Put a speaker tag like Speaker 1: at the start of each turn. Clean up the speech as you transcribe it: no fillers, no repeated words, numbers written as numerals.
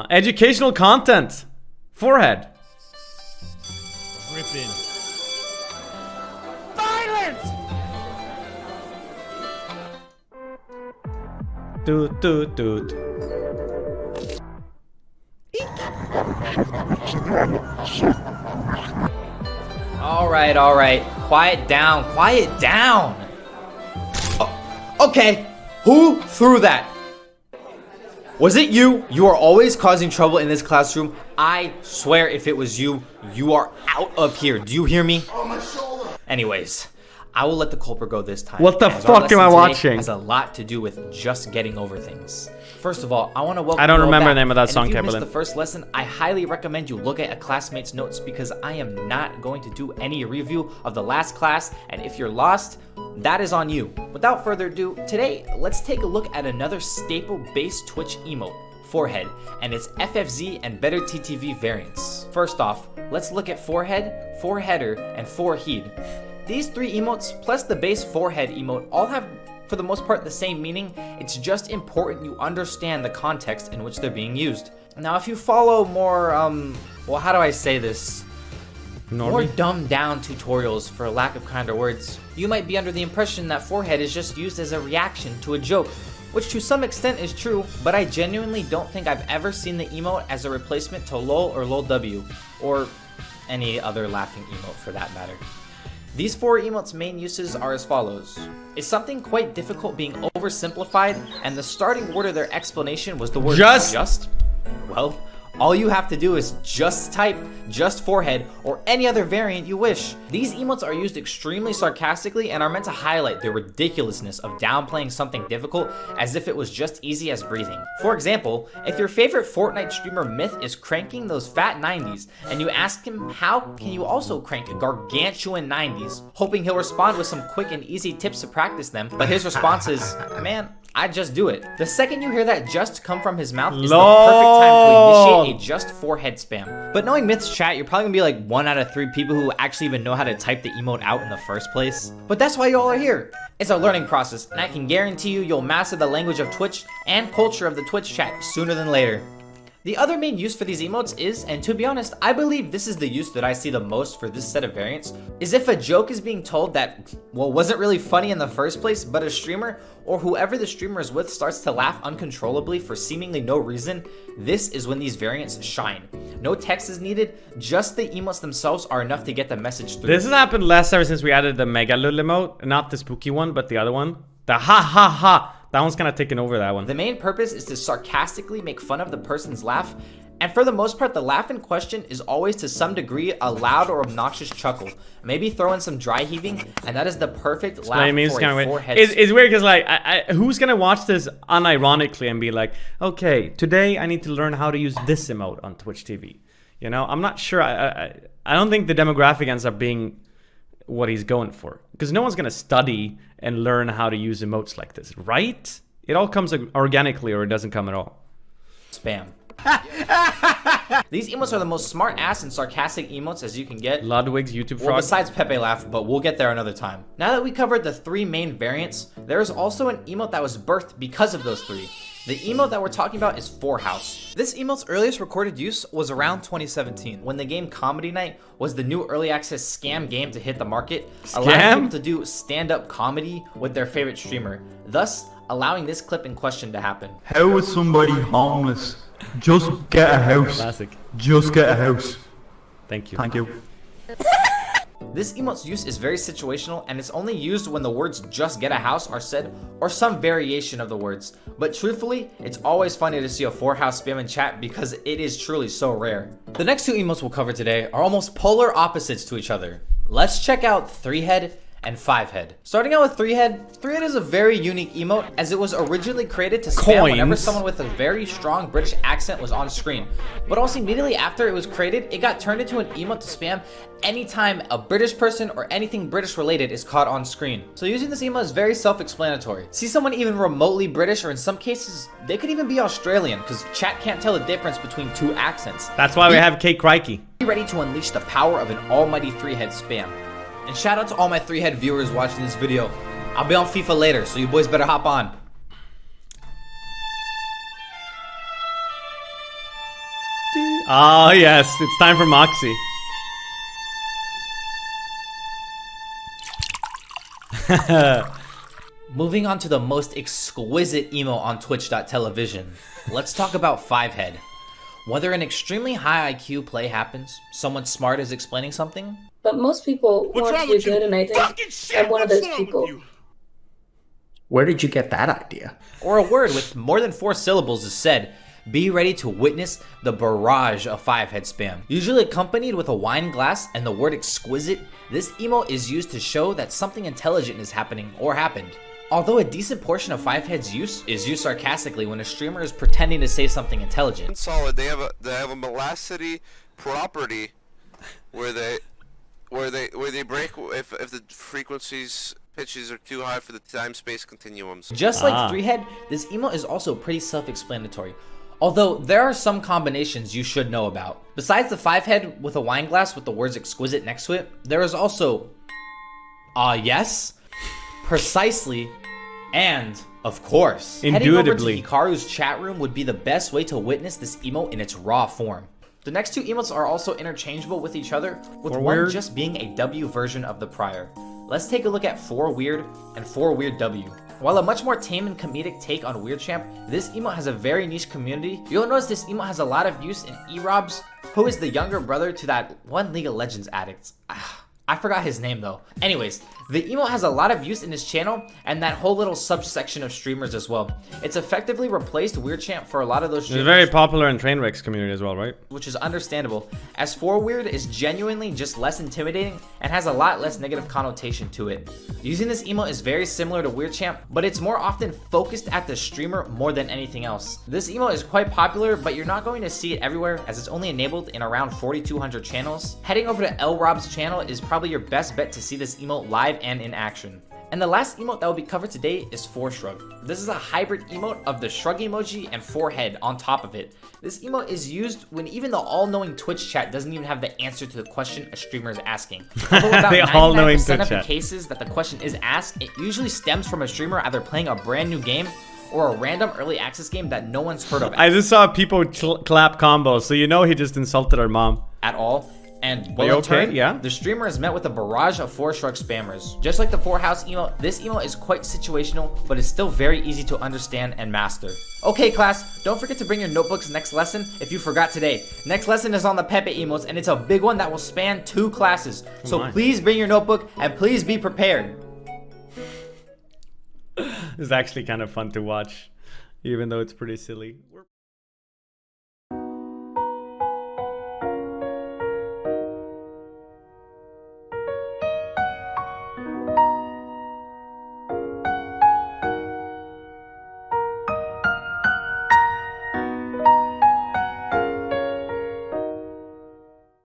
Speaker 1: Educational content. Forehead.
Speaker 2: Ripping.
Speaker 3: Violence!
Speaker 1: Toot toot toot.
Speaker 4: All right. Quiet down. Oh, okay, who threw that? Was it you? You are always causing trouble in this classroom. I swear if it was you, you are out of here. Do you hear me? Anyways, I will let the culprit go this time.
Speaker 1: What the
Speaker 4: as our
Speaker 1: fuck am
Speaker 4: lesson
Speaker 1: I
Speaker 4: today
Speaker 1: watching?
Speaker 4: Has a lot to do with just getting over things. First of all, I want to welcome
Speaker 1: I don't
Speaker 4: you all
Speaker 1: remember
Speaker 4: back.
Speaker 1: the name of that
Speaker 4: And
Speaker 1: song,
Speaker 4: if you missed
Speaker 1: Kevin.
Speaker 4: the first lesson, I highly recommend you look at a classmate's notes because I am not going to do any review of the last class, and if you're lost, that is on you. Without further ado, today, let's take a look at another staple base Twitch emote, Forehead, and its FFZ and better TTV variants. First off, let's look at Forehead, Foreheader, and Foreheed. These three emotes, plus the base Forehead emote, all have, for the most part, the same meaning. It's just important you understand the context in which they're being used. Now, if you follow more, well, how do I say this? More dumbed down tutorials, for lack of kinder words, you might be under the impression that Forehead is just used as a reaction to a joke, which to some extent is true, but I genuinely don't think I've ever seen the emote as a replacement to LOL or LOLW, or any other laughing emote for that matter. These four emotes' main uses are as follows. Is something quite difficult being oversimplified, and the starting word of their explanation was the word just? Well, all you have to do is just type just Forehead or any other variant you wish. These emotes are used extremely sarcastically and are meant to highlight the ridiculousness of downplaying something difficult as if it was just easy as breathing. For example, if your favorite Fortnite streamer Myth is cranking those fat 90s and you ask him how can you also crank gargantuan 90s, hoping he'll respond with some quick and easy tips to practice them, but his response is, man, I just do it. The second you hear that just come from his mouth is the perfect time to initiate a just Forehead spam. But knowing Myth's chat, you're probably gonna be like 1 out of 3 people who actually even know how to type the emote out in the first place. But that's why y'all are here. It's a learning process, and I can guarantee you'll master the language of Twitch and culture of the Twitch chat sooner than later. The other main use for these emotes is, and to be honest, I believe this is the use that I see the most for this set of variants, is if a joke is being told that, well, wasn't really funny in the first place, but a streamer or whoever the streamer is with starts to laugh uncontrollably for seemingly no reason, this is when these variants shine. No text is needed, just the emotes themselves are enough to get the message through.
Speaker 1: This has happened less ever since we added the Mega Lul emote. Not the spooky one, but the other one. The ha ha ha. That one's kind of taken over, that one.
Speaker 4: The main purpose is to sarcastically make fun of the person's laugh, and for the most part, the laugh in question is always to some degree a loud or obnoxious chuckle. Maybe throw in some dry heaving, and that is the perfect laugh for a Forehead.
Speaker 1: It's weird because like, who's gonna watch this unironically and be like, okay, today I need to learn how to use this emote on Twitch TV. You know, I'm not sure. I don't think the demographic ends up being what he's going for, because no one's gonna study and learn how to use emotes like this, right? It all comes organically, or it doesn't come at all.
Speaker 4: Spam. These emotes are the most smart ass and sarcastic emotes as you can get.
Speaker 1: Ludwig's YouTube frog.
Speaker 4: Well, besides Pepe Laugh, but we'll get there another time. Now that we covered the 3 main variants, there is also an emote that was birthed because of those 3. The emote that we're talking about is Forehouse. This emote's earliest recorded use was around 2017, when the game Comedy Night was the new early access scam game to hit the market, allowing people to do stand-up comedy with their favorite streamer, thus allowing this clip in question to happen.
Speaker 5: How is somebody homeless? Just get a house.
Speaker 1: Classic.
Speaker 5: Just get a house.
Speaker 1: Thank you.
Speaker 5: Thank you.
Speaker 4: This emote's use is very situational, and it's only used when the words just get a house are said, or some variation of the words. But truthfully, it's always funny to see a Forehouse spam in chat because it is truly so rare. The next 2 emotes we'll cover today are almost polar opposites to each other. Let's check out 3-Head and 5-Head. Starting out with 3-Head, 3-Head is a very unique emote as it was originally created to spam whenever someone with a very strong British accent was on screen. But also immediately after it was created, it got turned into an emote to spam anytime a British person or anything British related is caught on screen. So using this emote is very self-explanatory. See someone even remotely British, or in some cases, they could even be Australian, because chat can't tell the difference between 2 accents.
Speaker 1: That's why we have Kate Crikey.
Speaker 4: Be ready to unleash the power of an almighty 3-Head spam. And shout out to all my 3-Head viewers watching this video. I'll be on FIFA later, so you boys better hop on.
Speaker 1: Oh yes, it's time for Moxie.
Speaker 4: Moving on to the most exquisite emo on Twitch.television, let's talk about Fivehead. Whether an extremely high IQ play happens, someone smart is explaining something,
Speaker 2: But most people want to do good, and I think I'm one of those people.
Speaker 3: Where did you get that idea?
Speaker 4: or a word with more than 4 syllables is said, be ready to witness the barrage of Fivehead spam. Usually accompanied with a wine glass and the word exquisite, this emote is used to show that something intelligent is happening or happened. Although a decent portion of Fivehead's use is used sarcastically when a streamer is pretending to say something intelligent.
Speaker 6: Solid. They have a velocity property where they break if the frequencies pitches are too high for the time-space continuums.
Speaker 4: Just like Threehead, this emote is also pretty self-explanatory. Although there are some combinations you should know about. Besides the Fivehead with a wine glass with the words exquisite next to it, there is also yes, precisely, and of course. Heading over to
Speaker 1: Indubitably.
Speaker 4: Hikaru's chat room would be the best way to witness this emote in its raw form. The next 2 emotes are also interchangeable with each other, with
Speaker 1: For
Speaker 4: one
Speaker 1: weird.
Speaker 4: just being a W version of the prior. Let's take a look at 4 Weird and 4 Weird W. While a much more tame and comedic take on Weird Champ, this emote has a very niche community. You'll notice this emote has a lot of use in E-Robs, who is the younger brother to that one League of Legends addict. I forgot his name though. Anyways, the emote has a lot of use in his channel and that whole little subsection of streamers as well. It's effectively replaced Weird Champ for a lot of those
Speaker 1: It's
Speaker 4: streamers,
Speaker 1: very popular in Trainwreck's community as well, right?
Speaker 4: which is understandable, as 4 Weird is genuinely just less intimidating and has a lot less negative connotation to it. Using this emote is very similar to Weird Champ, but it's more often focused at the streamer more than anything else. This emote is quite popular, but you're not going to see it everywhere as it's only enabled in around 4,200 channels. Heading over to L-Rob's channel is probably your best bet to see this emote live and in action. And the last emote that will be covered today is 4Shrug. This is a hybrid emote of the shrug emoji and 4 head on top of it. This emote is used when even the all-knowing Twitch chat doesn't even have the answer to the question a streamer is asking. Although about
Speaker 1: The all-knowing
Speaker 4: 99%
Speaker 1: Twitch
Speaker 4: of the
Speaker 1: chat.
Speaker 4: cases that the question is asked, it usually stems from a streamer either playing a brand new game or a random early access game that no one's heard of
Speaker 1: I just saw people clap combos, so you know he just insulted our mom.
Speaker 4: at all. And
Speaker 1: Are you
Speaker 4: well, in
Speaker 1: okay?
Speaker 4: turn,
Speaker 1: Yeah.
Speaker 4: the streamer is met with a barrage of 4Shrug spammers. Just like the 4House emote, this emote is quite situational, but is still very easy to understand and master. Okay class, don't forget to bring your notebooks next lesson if you forgot today. Next lesson is on the Pepe emotes and it's a big one that will span 2 classes. So
Speaker 1: my.
Speaker 4: please bring your notebook and please be prepared.
Speaker 1: It's actually kind of fun to watch, even though it's pretty silly.